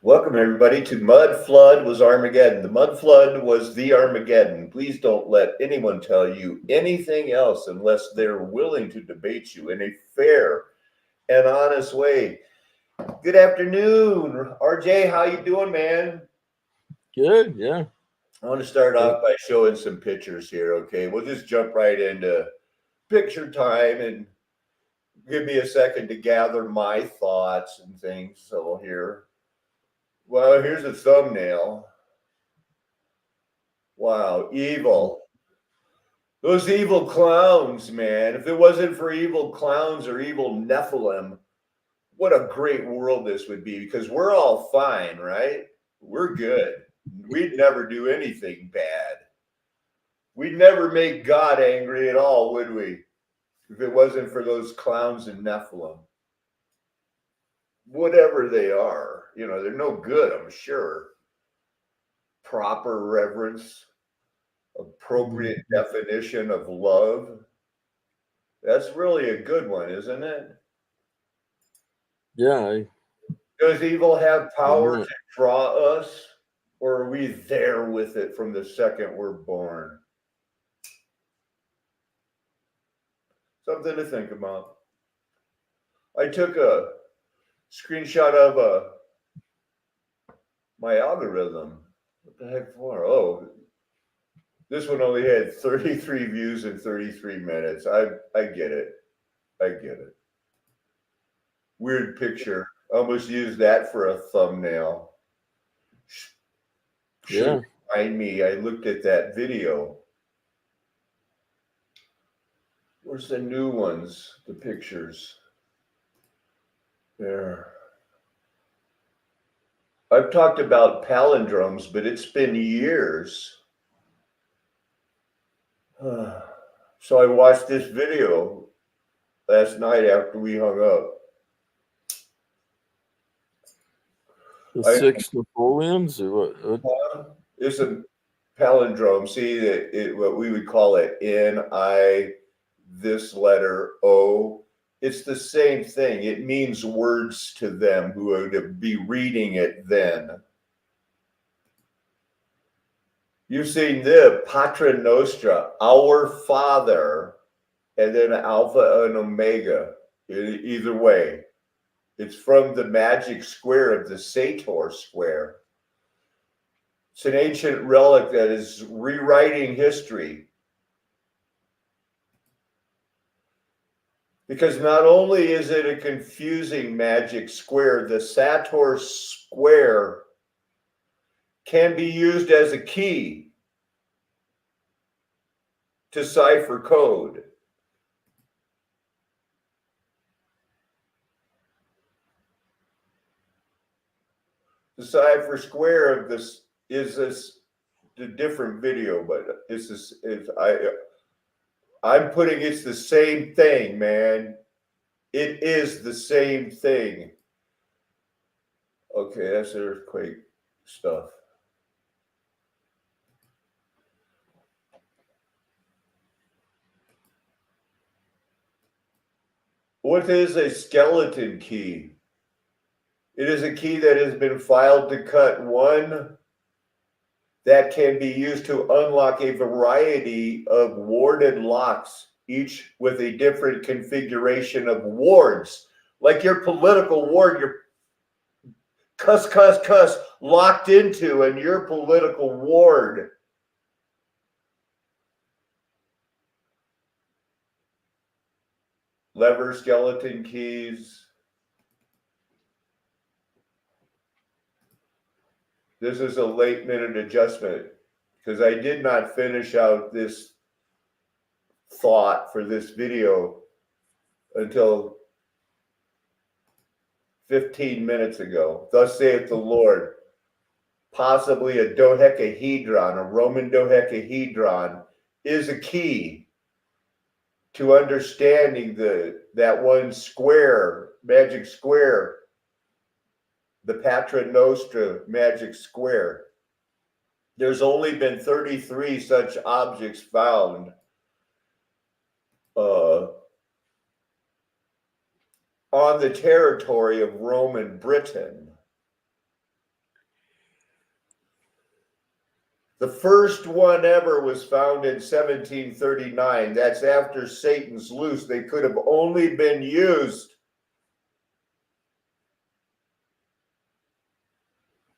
Welcome, everybody, to Mud Flood Was Armageddon. The Mud Flood was the Armageddon. Please don't let anyone tell you anything else unless they're willing to debate you in a fair and honest way. Good afternoon, RJ. How you doing, man? Good, yeah. I want to start off by showing some pictures here, okay? We'll just jump right into picture time and give me a second to gather my thoughts and things. So here, well, here's a thumbnail. Wow, evil. Those evil clowns, man. If it wasn't for evil clowns or evil Nephilim, what a great world this would be, because we're all fine, right? We're good. We'd never do anything bad. We'd never make God angry at all, would we? If it wasn't for those clowns and Nephilim. Whatever they are, they're no good, I'm sure. Proper reverence, appropriate definition of love. That's really a good one, isn't it? Yeah. Does evil have power to draw us, or are we there with it from the second we're born? Something to think about. I took a screenshot of my algorithm. What the heck for? Oh, this one only had 33 views in 33 minutes. I get it. I get it. Weird picture. Almost used that for a thumbnail. Yeah. Remind me, I looked at that video. Where's the new ones? The pictures. There. I've talked about palindromes, but it's been years. So I watched this video last night after we hung up. The six Napoleons, or what? It's a palindrome. See, what we would call it N-I, this letter O. It's the same thing. It means words to them who would be reading it then. You've seen the Patra Nostra, our Father, and then Alpha and Omega. Either way, it's from the magic square of the Sator Square. It's an ancient relic that is rewriting history. Because not only is it a confusing magic square, the Sator Square can be used as a key to cipher code. The cipher square of this is a different video, but I'm putting it's the same thing, man. It is the same thing. Okay, that's earthquake stuff. What is a skeleton key? It is a key that has been filed to cut one that can be used to unlock a variety of warded locks, each with a different configuration of wards. Like your political ward, you're cuss, locked into, and your political ward. Lever skeleton keys. This is a late minute adjustment because I did not finish out this thought for this video until 15 minutes ago. Thus saith the Lord, possibly a dodecahedron, a Roman dodecahedron, is a key to understanding that one square, magic square, the Patra Nostra magic square. There's only been 33 such objects found on the territory of Roman Britain. The first one ever was found in 1739. That's after Satan's loose. They could have only been used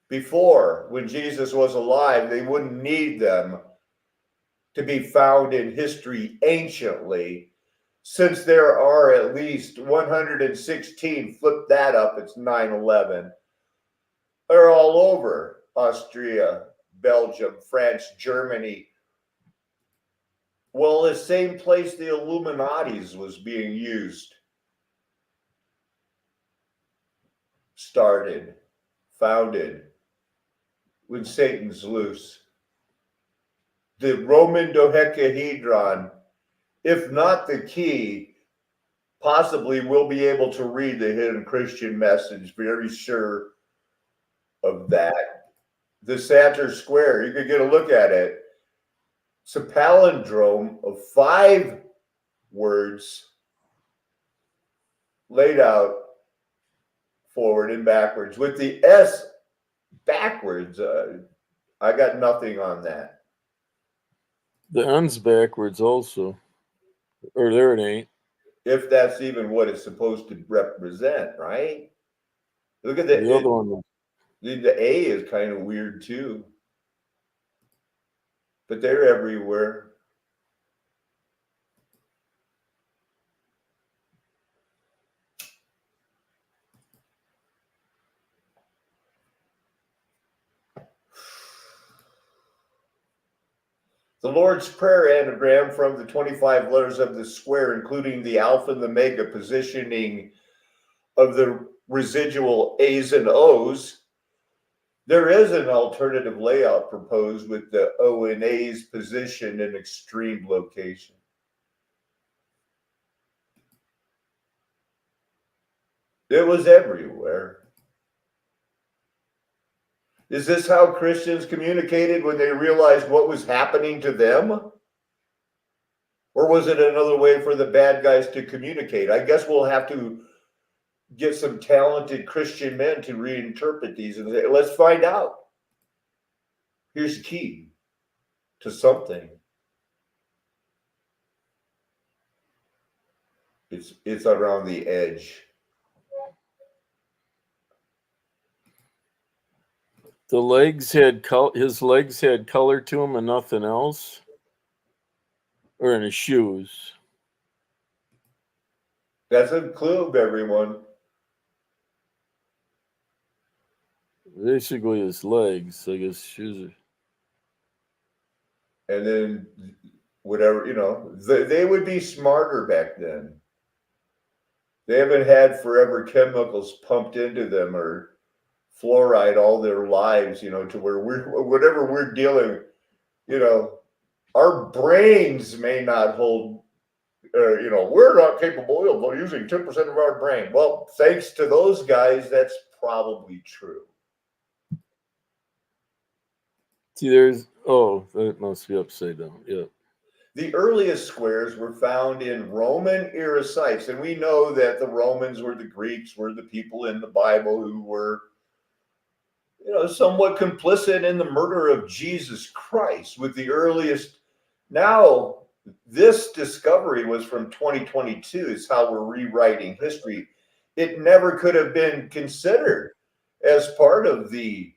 before, when Jesus was alive. They wouldn't need them to be found in history anciently, since there are at least 116, flip that up, it's 9/11. They're all over Austria, Belgium, France, Germany. Well, the same place the Illuminati's was being used, started, founded, when Satan's loose. The Roman dodecahedron, if not the key, possibly will be able to read the hidden Christian message. Very sure of that. The Sator Square, you could get a look at it. It's a palindrome of 5 words laid out forward and backwards. With the S backwards, I got nothing on that. The N's backwards also. Or there it ain't. If that's even what it's supposed to represent, right? Look at The other one. The A is kind of weird too. But they're everywhere. The Lord's Prayer anagram from the 25 letters of the square, including the alpha and the mega positioning of the residual A's and O's. There is an alternative layout proposed with the O and A's positioned in extreme location. It was everywhere. Is this how Christians communicated when they realized what was happening to them? Or was it another way for the bad guys to communicate? I guess we'll have to get some talented Christian men to reinterpret these and say, let's find out. Here's the key to something. It's around the edge. The legs had his legs had color to them and nothing else, or in his shoes. That's a clue, everyone. Basically, his legs. I guess shoes. And then whatever, they would be smarter back then. They haven't had forever chemicals pumped into them or fluoride all their lives, to where whatever we're dealing, our brains may not hold, we're not capable of using 10% of our brain. Well, thanks to those guys, that's probably true. See, that must be upside down. Yep. The earliest squares were found in Roman era sites, and we know that the Romans were the Greeks, were the people in the Bible who were, somewhat complicit in the murder of Jesus Christ with the earliest. Now, this discovery was from 2022, is how we're rewriting history. It never could have been considered as part of the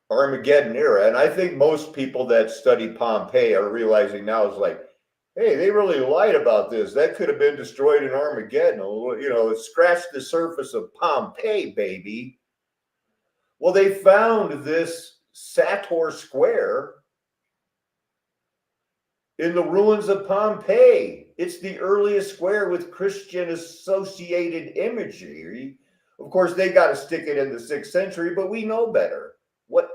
Armageddon era. And I think most people that study Pompeii are realizing now is like, hey, they really lied about this. That could have been destroyed in Armageddon. It scratched the surface of Pompeii, baby. Well, they found this Sator Square in the ruins of Pompeii. It's the earliest square with Christian associated imagery. Of course, they got to stick it in the 6th century, but we know better. What?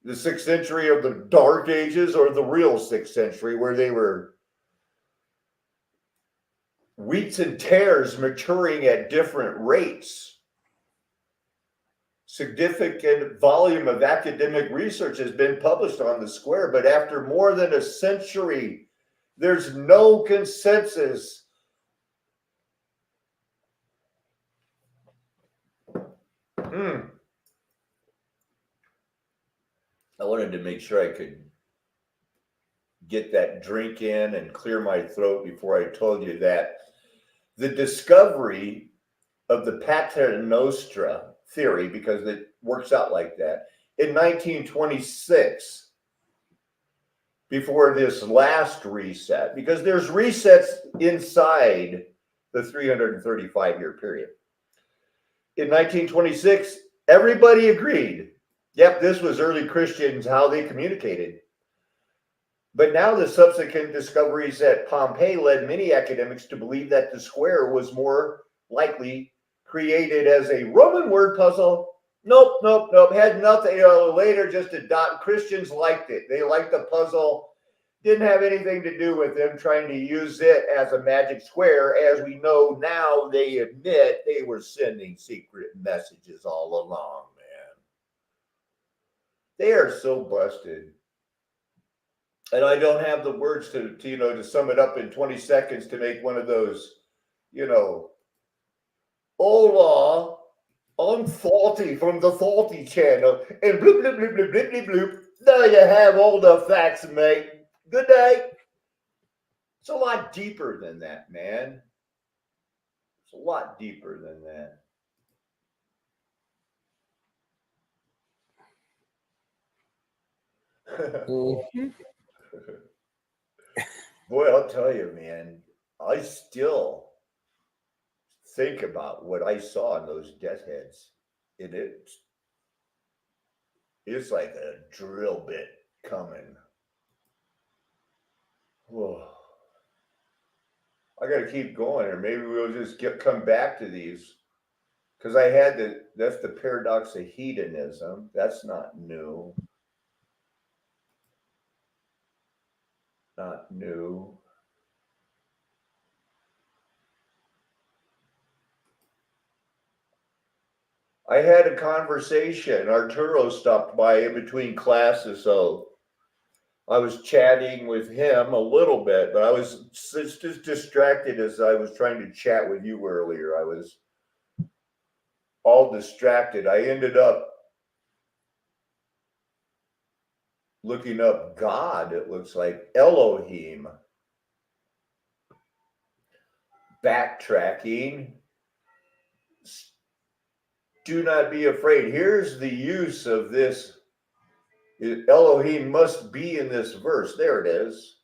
The 6th century of the Dark Ages or the real 6th century where they were wheats and tares maturing at different rates? Significant volume of academic research has been published on the square, but after more than a century, there's no consensus. I wanted to make sure I could get that drink in and clear my throat before I told you that the discovery of the Pater Nostra theory, because it works out like that, in 1926, before this last reset, because there's resets inside the 335-year period. In 1926, everybody agreed, yep, this was early Christians, how they communicated. But now the subsequent discoveries at Pompeii led many academics to believe that the square was more likely created as a Roman word puzzle. Nope. Had nothing. Later, just Christians liked it. They liked the puzzle. Didn't have anything to do with them trying to use it as a magic square. As we know now, they admit they were sending secret messages all along, man. They are so busted. And I don't have the words to sum it up in 20 seconds to make one of those, hola, I'm Faulty from the Faulty channel, and bloop, bloop, bloop, bloop, bloop, bloop, bloop. There you have all the facts, mate. Good day. It's a lot deeper than that, man. It's a lot deeper than that. Mhm. Boy, I'll tell you, man, I still think about what I saw in those death heads. And it's like a drill bit coming. Whoa. I got to keep going, or maybe we'll just come back to these. Because that's the paradox of hedonism. That's not new. Not new. I had a conversation. Arturo stopped by in between classes, so I was chatting with him a little bit, but I was just distracted as I was trying to chat with you earlier. I was all distracted. I ended up looking up God, it looks like Elohim. Backtracking. Do not be afraid. Here's the use of this. Elohim must be in this verse. There it is.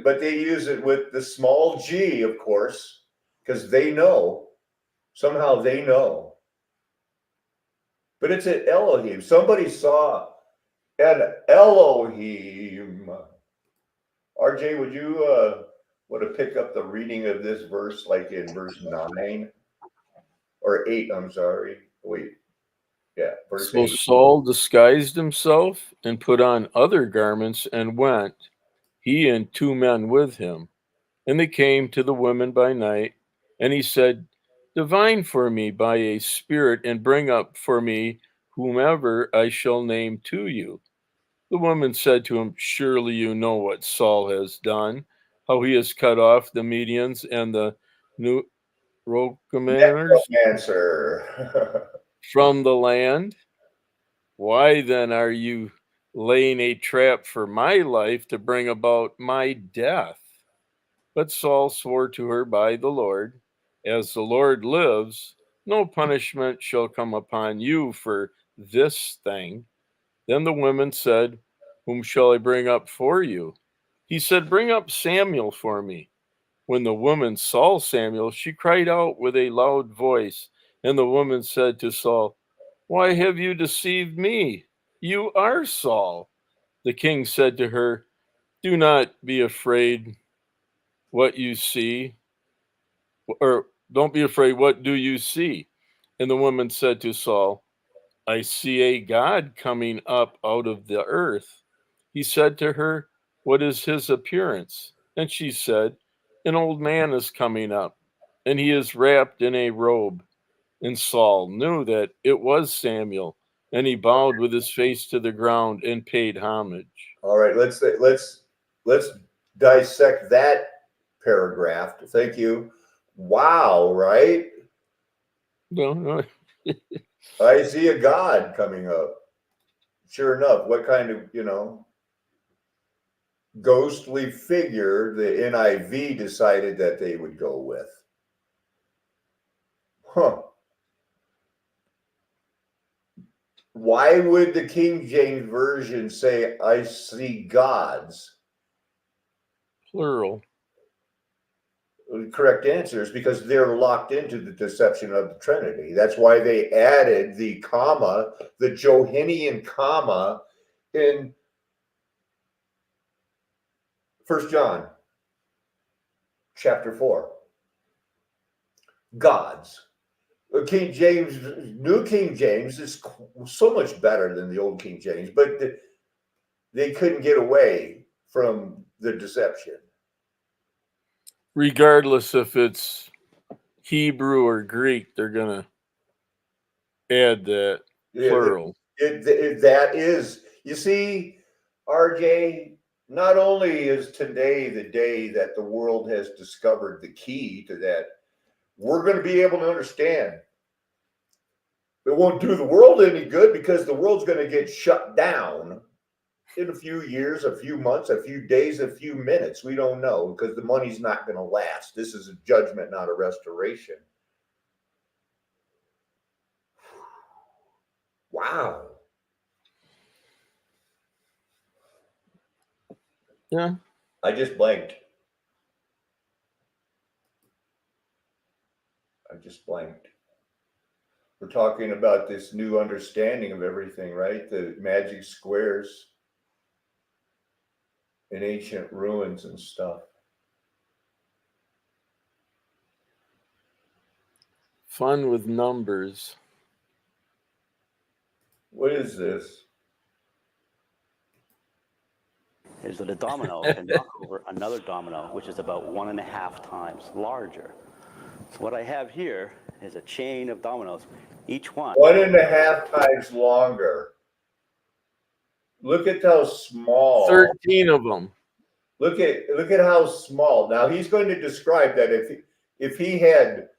But they use it with the small g, of course, because they know. Somehow they know. But it's an Elohim. Somebody saw an Elohim. RJ, would you want to pick up the reading of this verse, like in verse 9 or 8? I'm sorry. Wait. Yeah, verse So 8. Saul disguised himself and put on other garments and went, he and 2 men with him. And they came to the women by night, and he said, divine for me by a spirit, and bring up for me whomever I shall name to you. The woman said to him, surely you know what Saul has done, how he has cut off the Medians and the New Rocamaners Necromancer. from the land. Why then are you laying a trap for my life to bring about my death? But Saul swore to her by the Lord, as the Lord lives, no punishment shall come upon you for this thing. Then the women said, whom shall I bring up for you? He said, bring up Samuel for me. When the woman saw Samuel, she cried out with a loud voice. And the woman said to Saul, why have you deceived me? You are Saul. The king said to her, do not be afraid what you see, or don't be afraid, what do you see? And the woman said to Saul, I see a God coming up out of the earth. He said to her, what is his appearance? And she said, an old man is coming up, and he is wrapped in a robe. And Saul knew that it was Samuel, and he bowed with his face to the ground and paid homage. All right, let's dissect that paragraph. Thank you. Wow, right? No, I see a God coming up. sure enough, what kind of, ghostly figure the NIV decided that they would go with? Huh. Why would the King James Version say, I see gods? Plural. The correct answer is because they're locked into the deception of the Trinity. That's why they added the comma, the Johannine comma, in 1 John chapter 4. Gods. King James, New King James is so much better than the old King James, but they couldn't get away from the deception. Regardless if it's Hebrew or Greek, they're going to add that plural. That is, you see, RJ, not only is today the day that the world has discovered the key to that, we're going to be able to understand. It won't do the world any good because the world's going to get shut down in a few years, a few months, a few days, a few minutes. We don't know because the money's not going to last. This is a judgment, not a restoration. Wow. Yeah. I just blanked. We're talking about this new understanding of everything, right? The magic squares in ancient ruins and stuff. Fun with numbers. What is this? Is that a domino can knock over another domino, which is about 1.5 times larger. So what I have here is a chain of dominoes, each one 1.5 times longer. Look at how small. 13 of them. Look at how small. Now he's going to describe that if he had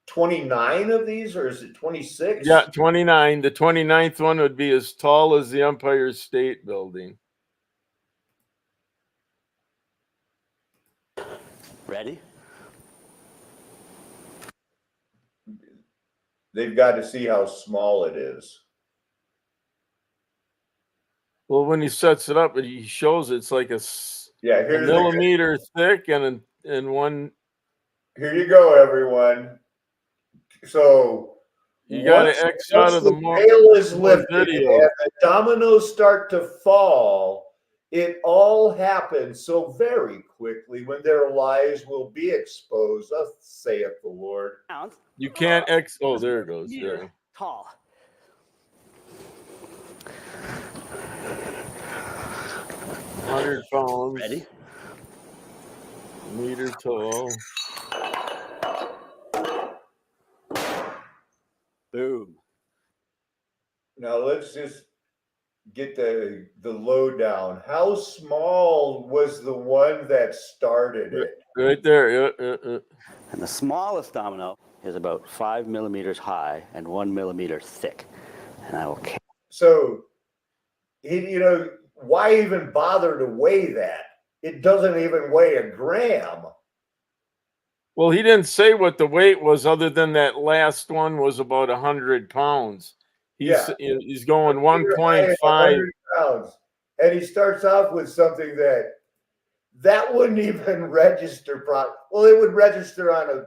29 of these, or is it 26? Yeah, 29. The 29th one would be as tall as the Empire State Building. ready. They've got to see how small it is. Well, when he sets it up, he shows it's like a Here's millimeter thick and one. Here you go, everyone. So you got to X out of the veil is lifted and the dominoes start to fall. It all happens so very quickly when their lies will be exposed. Thus saith the Lord. You can't X. Oh, there it goes. Yeah. Tall. £100. Ready? Meter tall. Boom. Now let's just get the lowdown. How small was the one that started it? Right there. And the smallest domino is about 5 millimeters high and 1 millimeter thick. And I will count. So, why even bother to weigh that? It doesn't even weigh a gram. Well, he didn't say what the weight was, other than that last one was about 100 pounds. He's going 1.5 pounds, and he starts off with something that wouldn't even register. Well, it would register on a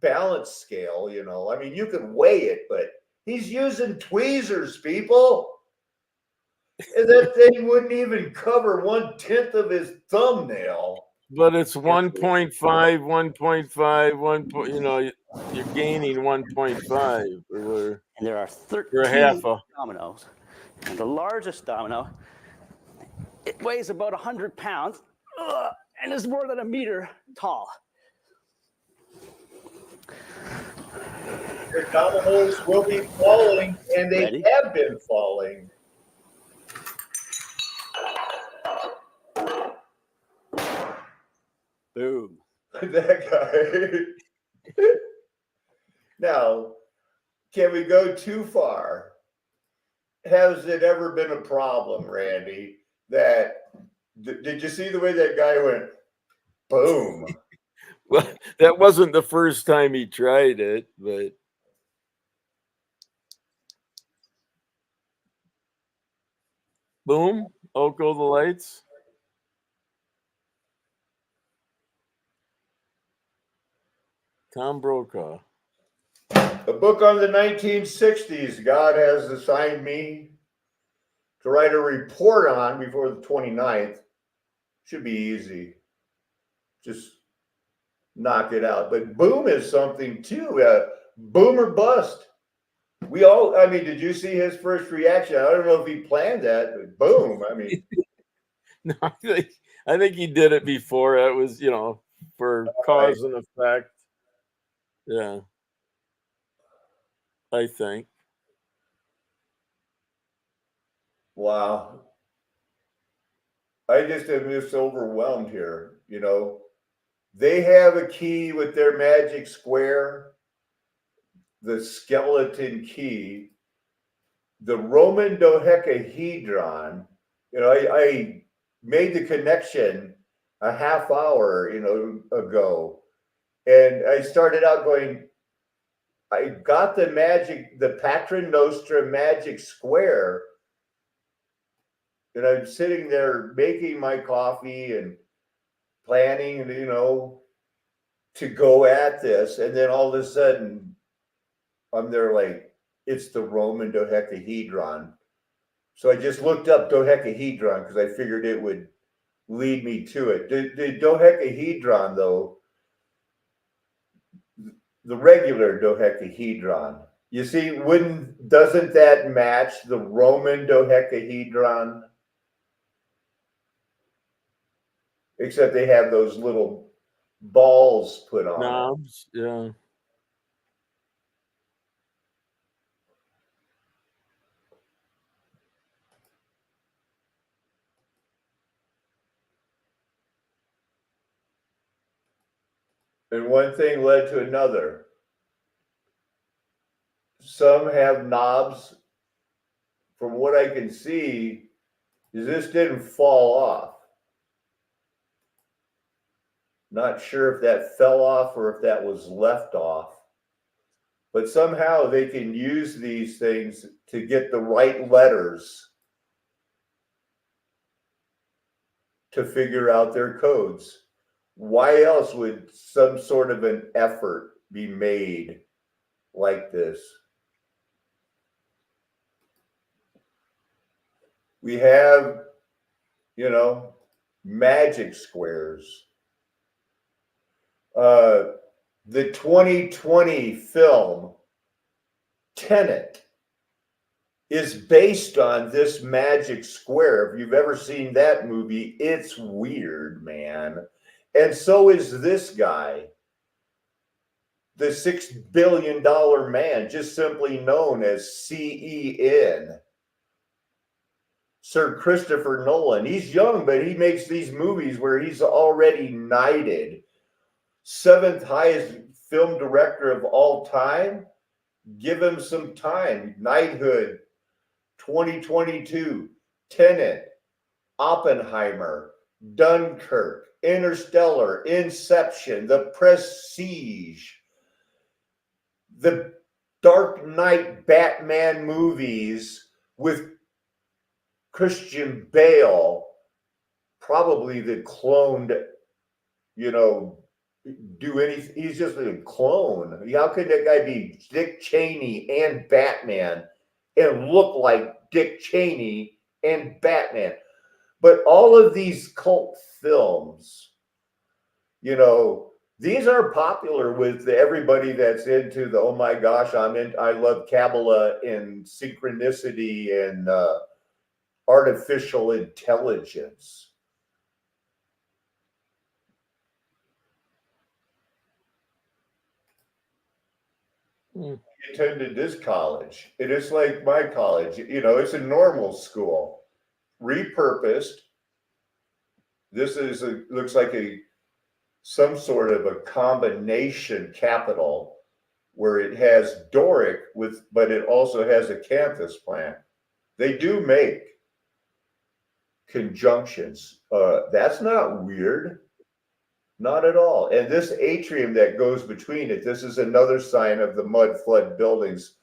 balance scale. I mean, you could weigh it, but he's using tweezers, people. And that thing wouldn't even cover 1/10 of his thumbnail. But it's 1.5, 1.5, 1. You're gaining 1.5. And there are 13 dominoes. And the largest domino, it weighs about 100 pounds and is more than a meter tall. Your dominoes will be falling, and they have been falling. Boom. That guy. Now, can we go too far has it ever been a problem, Randy, that did you see the way that guy went boom? Well, that wasn't the first time he tried it, but boom, out go the lights. Tom Brokaw. A book on the 1960s God has assigned me to write a report on before the 29th. Should be easy. Just knock it out. But boom is something too. Boom or bust. We all, I mean, did you see his first reaction? I don't know if he planned that, but boom. I mean, No, I think he did it before. It was, for cause and effect. Yeah. I think. wow. I just am just overwhelmed here. They have a key with their magic square, the skeleton key, the Roman dodecahedron. I made the connection a half hour, ago. And I started out going, I got the Patron Nostra magic square. And I'm sitting there making my coffee and planning, to go at this. And then all of a sudden, I'm there like, it's the Roman dodecahedron. So I just looked up dodecahedron because I figured it would lead me to it. The dodecahedron, though, the regular dodecahedron, you see, doesn't that match the Roman dodecahedron? Except they have those little balls put on Knobs, yeah. And one thing led to another. Some have knobs. From what I can see, this didn't fall off. Not sure if that fell off or if that was left off. But somehow they can use these things to get the right letters to figure out their codes. Why else would some sort of an effort be made like this? We have, magic squares. The 2020 film Tenet is based on this magic square. If you've ever seen that movie, it's weird, man. And so is this guy, the $6 billion man, just simply known as CEN. Sir Christopher Nolan. He's young, but he makes these movies where he's already knighted. 7th highest film director of all time. Give him some time. Knighthood, 2022, Tenet, Oppenheimer, Dunkirk, Interstellar, Inception, The Prestige, the Dark Knight Batman movies with Christian Bale, probably the cloned, do anything. He's just a clone. How could that guy be Dick Cheney and Batman and look like Dick Cheney and Batman? But all of these cult films, these are popular with everybody that's into the, oh my gosh, I love Kabbalah and synchronicity and artificial intelligence. I attended this college. It is like my college. It's a normal school, repurposed. This looks like some sort of a combination capital where it has Doric but it also has a campus plan. They do make conjunctions. That's not weird. Not at all. And this atrium that goes between it, this is another sign of the mud flood buildings.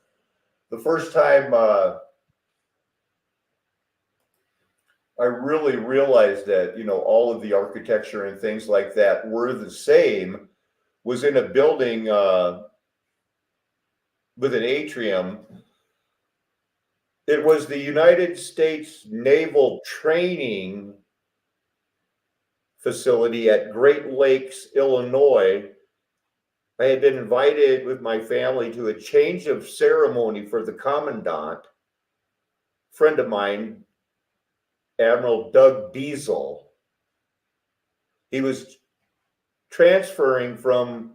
The first time I really realized that, all of the architecture and things like that were the same was in a building with an atrium. It was the United States Naval Training Facility at Great Lakes, Illinois. I had been invited with my family to a change of ceremony for the commandant, friend of mine, Admiral Doug Beazle. He was transferring from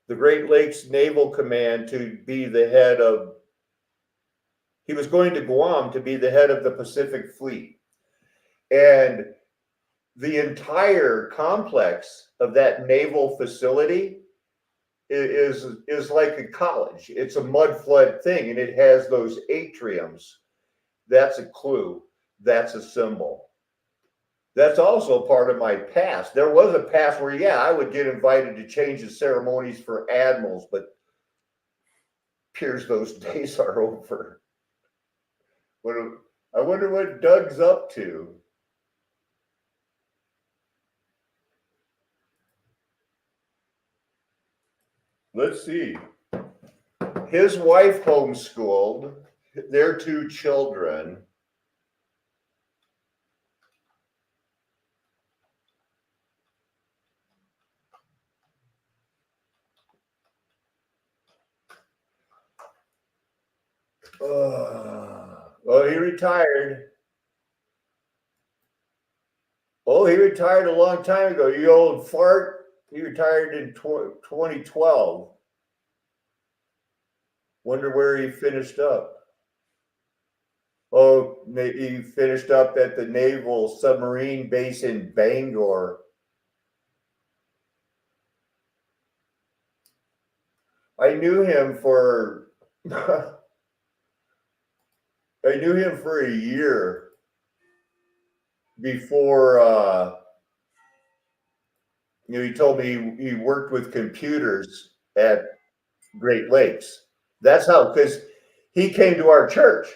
the Great Lakes Naval Command to be the head of, he was going to Guam to be the head of the Pacific Fleet. And the entire complex of that naval facility is like a college. It's a mud flood thing, and it has those atriums. That's a clue. That's a symbol. That's also part of my past. There was a past where, yeah, I would get invited to change the ceremonies for admirals, but appears those days are over. I wonder what Doug's up to. Let's see. His wife homeschooled their two children. Well, he retired. Oh, he retired a long time ago. You old fart. He retired in 2012. Wonder where he finished up. Oh, he finished up at the Naval Submarine Base in Bangor. I knew him for a year before he told me he worked with computers at Great Lakes. That's how, because he came to our church,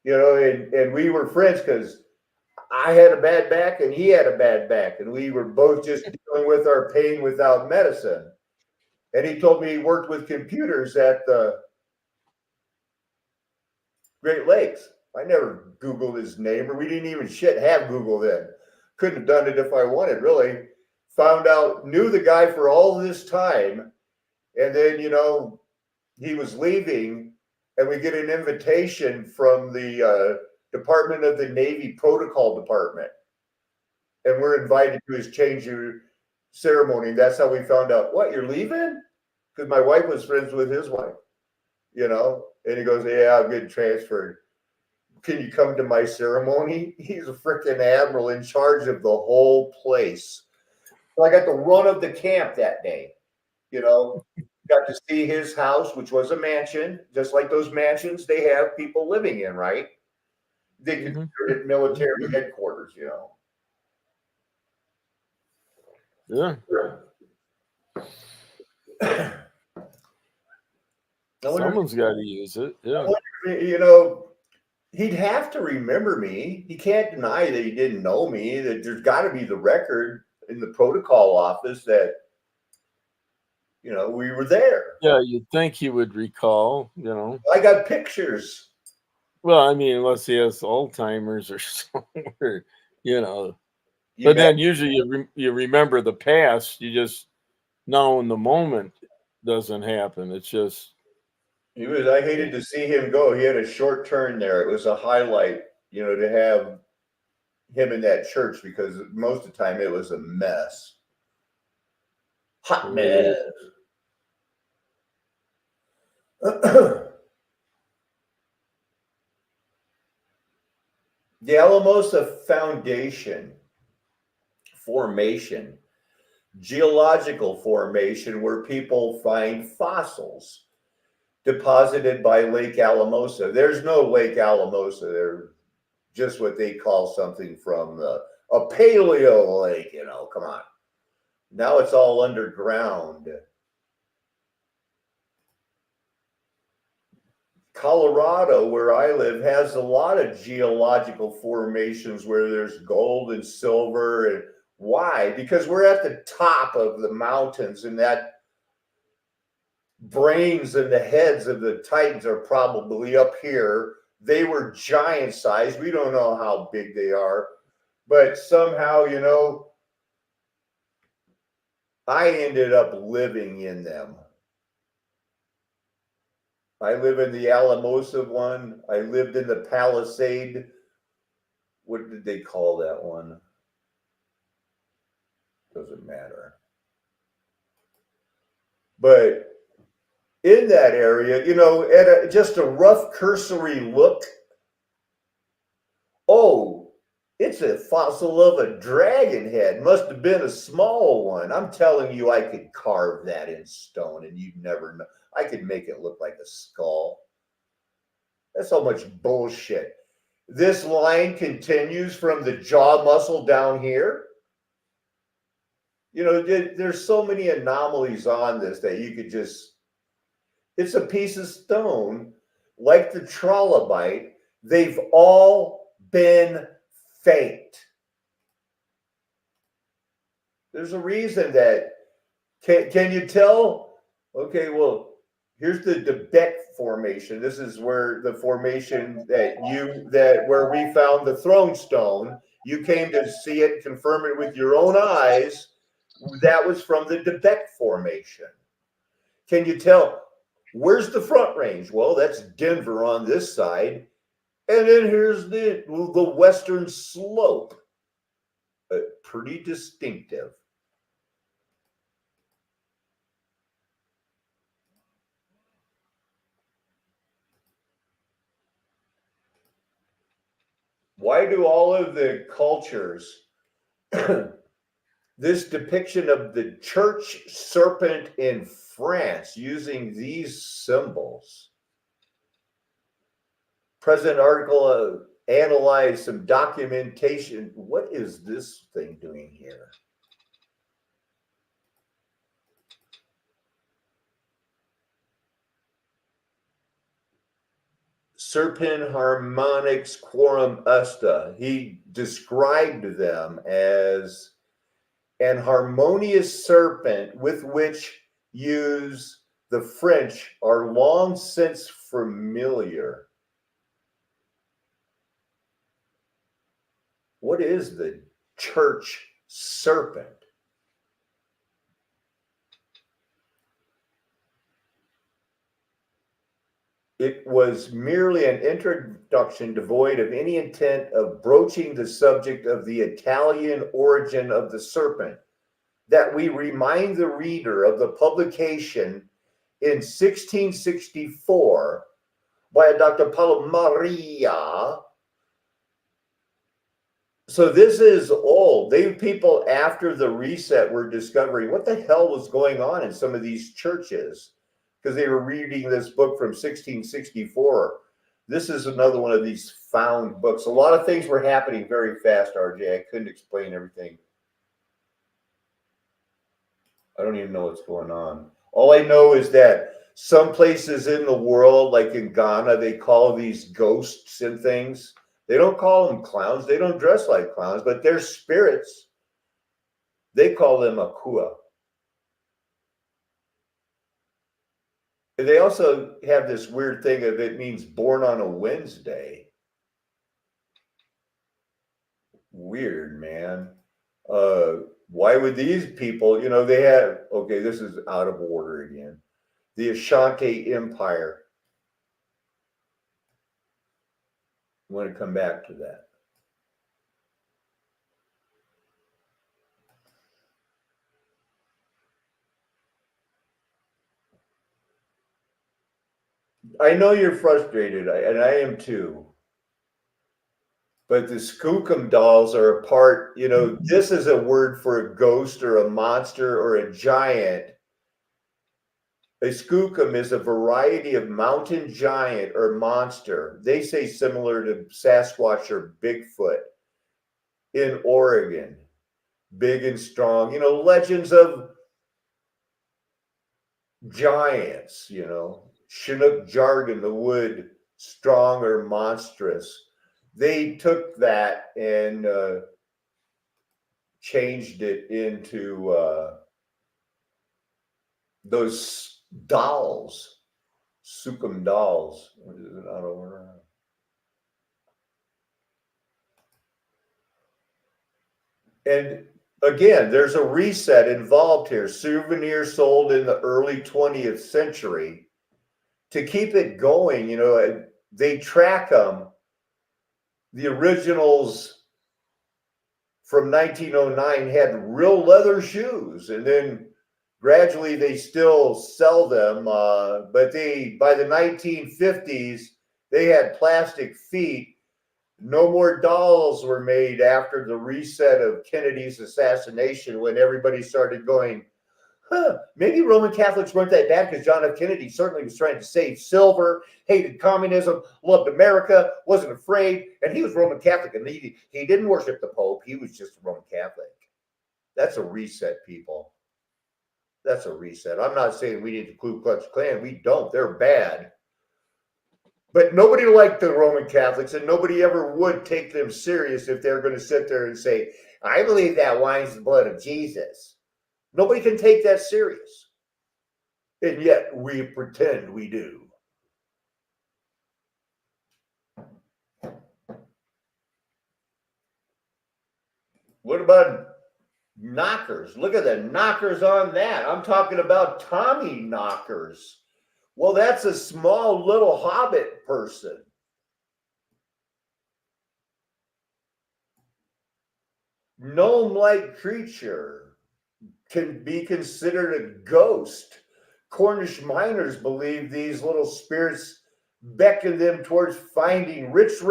and we were friends because I had a bad back and he had a bad back, and we were both just dealing with our pain without medicine. And he told me he worked with computers at the Great Lakes. I never Googled his name, or we didn't even have Google then. Couldn't have done it if I wanted, really. Found out, knew the guy for all this time. And then, he was leaving, and we get an invitation from the Department of the Navy Protocol Department. And we're invited to his change of ceremony. That's how we found out, what, you're leaving? Because my wife was friends with his wife, and he goes, yeah, I'm getting transferred. Can you come to my ceremony? He's a freaking admiral in charge of the whole place. So I got the run of the camp that day, got to see his house, which was a mansion, just like those mansions they have people living in, right? They consider it military headquarters, Yeah. Someone's got to use it. Yeah. He'd have to remember me. He can't deny that he didn't know me. That there's got to be the record in the protocol office that we were there. Yeah, you'd think he would recall. I got pictures. Well, I mean, unless he has Alzheimer's or somewhere, But then usually you remember the past. You just now in the moment doesn't happen. It's just. I hated to see him go. He had a short turn there. It was a highlight, to have him in that church, because most of the time it was a mess. Hot mess. The Alamosa Foundation formation, geological formation where people find fossils. deposited by Lake Alamosa. There's no Lake Alamosa. They're just what they call something from a paleo lake, you know, come on. Now it's all underground. Colorado, where I live, has a lot of geological formations where there's gold and silver. And why? Because we're at the top of the mountains, and that brains and the heads of the Titans are probably up here. They were giant sized. We don't know how big they are, but somehow, you know, I ended up living in them. I live in the Alamosa one. I lived in the Palisade. What did they call that one? Doesn't matter. But in that area, you know, at just a rough cursory look, oh, it's a fossil of a dragon head. Must have been a small one. I'm telling you, I could carve that in stone and you'd never know. I could make it look like a skull. That's how much bullshit. This line continues from the jaw muscle down here. You know, there's so many anomalies on this that you could just, it's a piece of stone, like the trilobite. They've all been faked. There's a reason that, can you tell? Okay, well, here's the Debec formation. This is where the formation where we found the throne stone. You came to see it, confirm it with your own eyes. That was from the Debec formation. Can you tell? Where's the Front Range? Well, that's Denver on this side. And then here's the western slope. Pretty distinctive. Why do all of the cultures, this depiction of the church serpent in France using these symbols? Present article analyze some documentation. What is this thing doing here? Serpent harmonics quorum usta. He described them as an harmonious serpent with which use the French are long since familiar. What is the church serpent? It was merely an introduction devoid of any intent of broaching the subject of the Italian origin of the serpent, that we remind the reader of the publication in 1664 by a Dr. Paulo Maria. So this is old. People after the reset were discovering what the hell was going on in some of these churches, because they were reading this book from 1664. This is another one of these found books. A lot of things were happening very fast, RJ. I couldn't explain everything. I don't even know what's going on. All I know is that some places in the world, like in Ghana, they call these ghosts and things. They don't call them clowns. They don't dress like clowns, but they're spirits. They call them akua. They also have this weird thing of it means born on a Wednesday. Weird, man. Why would these people, you know, they have, okay, this is out of order again. The Ashante Empire. I want to come back to that. I know you're frustrated, and I am too. But the skookum dolls are a part, you know, this is a word for a ghost or a monster or a giant A skookum is a variety of mountain giant or monster. They say similar to Sasquatch or Bigfoot in Oregon. Big and strong. Legends of giants, Chinook jargon, the wood, strong or monstrous. They took that and changed it into those dolls, Sukum dolls. What is it out over? And again, there's a reset involved here. Souvenirs sold in the early 20th century. To keep it going, they track them. The originals from 1909 had real leather shoes, and then gradually they still sell them. But by the 1950s, they had plastic feet. No more dolls were made after the reset of Kennedy's assassination, when everybody started going, maybe Roman Catholics weren't that bad, because John F. Kennedy certainly was trying to save silver, hated communism, loved America, wasn't afraid, and he was Roman Catholic, and he didn't worship the Pope. He was just a Roman Catholic. That's a reset, people. That's a reset. I'm not saying we need the Ku Klux Klan. We don't. They're bad. But nobody liked the Roman Catholics, and nobody ever would take them serious if they're going to sit there and say, I believe that wine's the blood of Jesus. Nobody can take that serious. And yet we pretend we do. What about knockers? Look at the knockers on that. I'm talking about Tommy knockers. Well, that's a small little hobbit person. Gnome-like creature can be considered a ghost. Cornish miners believe these little spirits beckon them towards finding rich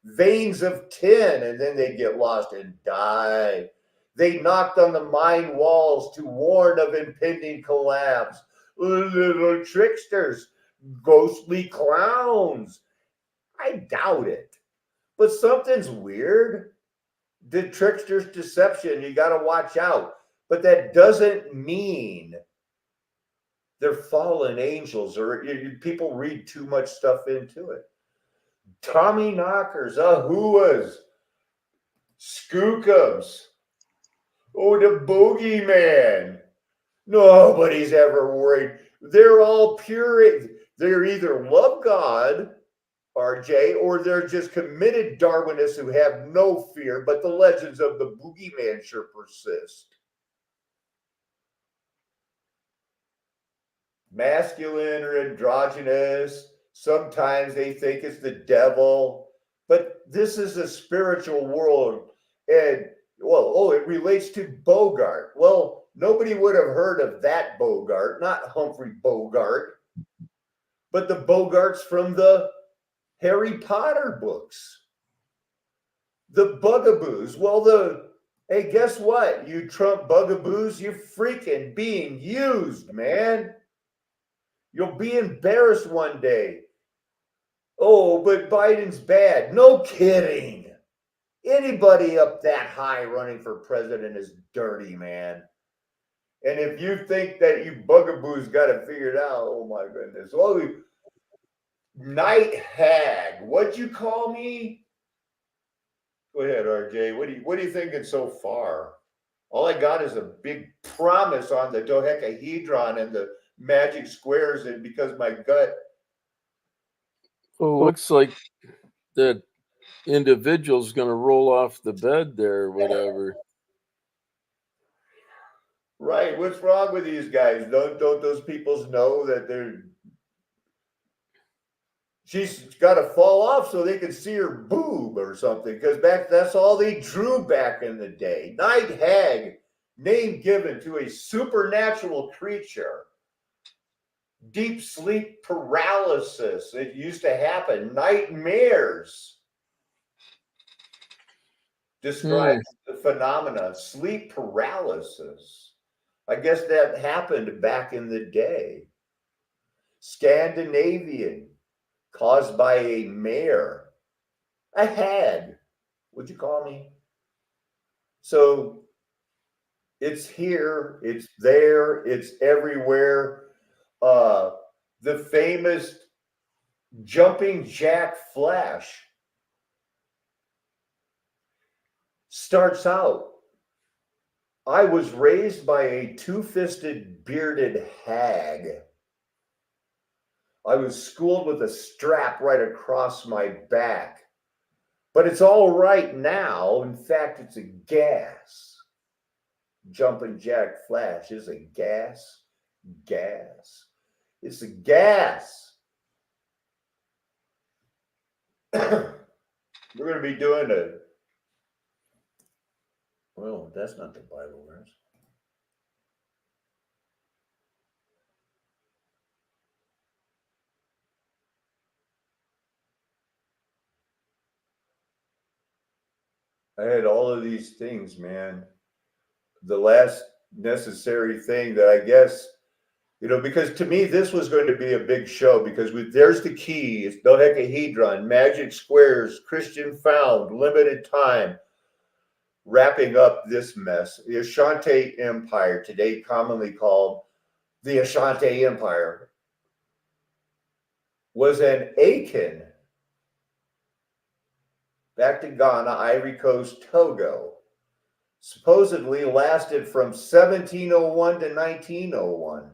veins of tin, and then they get lost and die. They knocked on the mine walls to warn of impending collapse. Little tricksters, ghostly clowns. I doubt it. But something's weird. The trickster's deception, you got to watch out. But that doesn't mean they're fallen angels, or people read too much stuff into it. Tommy knockers, ahuas, skookums, the boogeyman. Nobody's ever worried. They're all pure. They're either love God, RJ, or they're just committed Darwinists who have no fear, but the legends of the boogeyman sure persist. Masculine or androgynous. Sometimes they think it's the devil, but this is a spiritual world. And, it relates to Bogart. Well, nobody would have heard of that Bogart, not Humphrey Bogart, but the Bogarts from the Harry Potter books. The Bugaboos. Well, hey, guess what? You Trump Bugaboos, you're freaking being used, man. You'll be embarrassed one day. Oh, but Biden's bad. No kidding. Anybody up that high running for president is dirty, man. And if you think that you Bugaboos got it figured out, oh my goodness. Well, Night Hag, what'd you call me? Go ahead, RJ. What are you thinking so far? All I got is a big promise on the dodecahedron and the magic squares, and because my gut. Well, looks like that individual's going to roll off the bed there or whatever. Right. What's wrong with these guys? Don't those people know that she's got to fall off so they can see her boob or something? Because that's all they drew back in the day. Night Hag, name given to a supernatural creature. Deep sleep paralysis. It used to happen. Nightmares. Describes the phenomena. Sleep paralysis. I guess that happened back in the day. Scandinavian, caused by a mare, a hag, would you call me? So it's here, it's there, it's everywhere. The famous jumping jack flash starts out. I was raised by a two-fisted bearded hag. I was schooled with a strap right across my back. But it's all right now. In fact, it's a gas. Jumping jack flash is a gas. Gas. It's a gas. We're going to be doing a... Well, that's not the Bible verse. I had all of these things, man. The last necessary thing that I guess, because to me, this was going to be a big show because there's the key. It's dodecahedron, magic squares, Christian found, limited time. Wrapping up this mess, the Ashante Empire, today commonly called the Ashante Empire, was an Akan, back to Ghana, Ivory Coast, Togo, supposedly lasted from 1701 to 1901.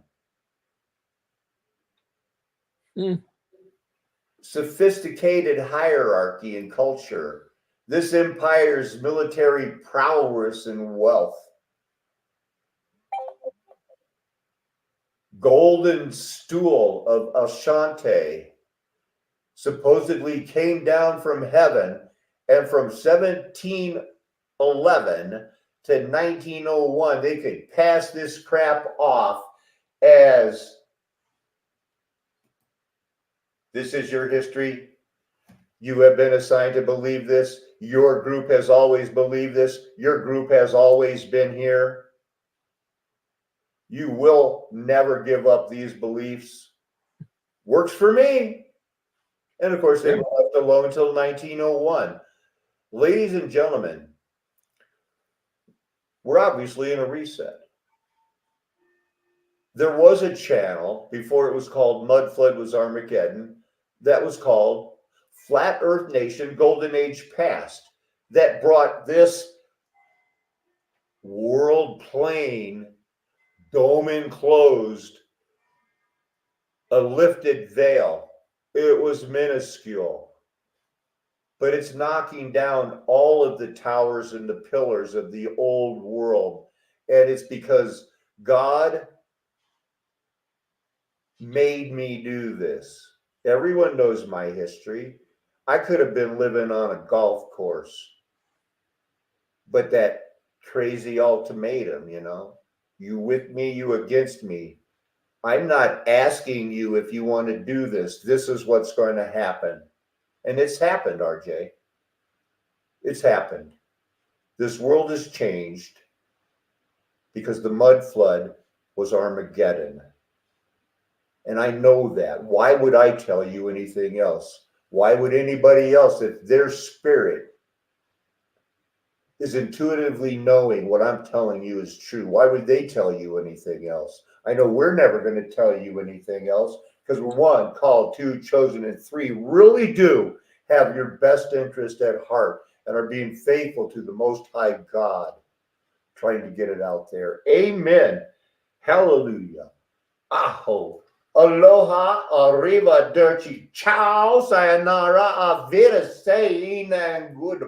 Sophisticated hierarchy and culture. This empire's military prowess and wealth. Golden stool of Ashante supposedly came down from heaven, and from 1711 to 1901, they could pass this crap off as, this is your history. You have been assigned to believe this. Your group has always believed this. Your group has always been here. You will never give up these beliefs. Works for me. And of course, they were left alone until 1901. Ladies and gentlemen, we're obviously in a reset. There was a channel before it was called Mud Flood Was Armageddon that was called Flat Earth Nation Golden Age Past that brought this world plane, dome enclosed, a lifted veil. It was minuscule, but it's knocking down all of the towers and the pillars of the old world. And it's because God made me do this. Everyone knows my history. I could have been living on a golf course, but that crazy ultimatum, you with me, you against me. I'm not asking you if you want to do this. This is what's going to happen. And it's happened, RJ. It's happened. This world has changed because the mud flood was Armageddon. And I know that. Why would I tell you anything else? Why would anybody else, if their spirit is intuitively knowing what I'm telling you is true, why would they tell you anything else? I know we're never going to tell you anything else because we're one, called, two, chosen, and three really do have your best interest at heart and are being faithful to the Most High God, trying to get it out there. Amen. Hallelujah. Aho. Aloha, arrivederci, ciao, sayonara, auf Wiedersehen, and goodbye.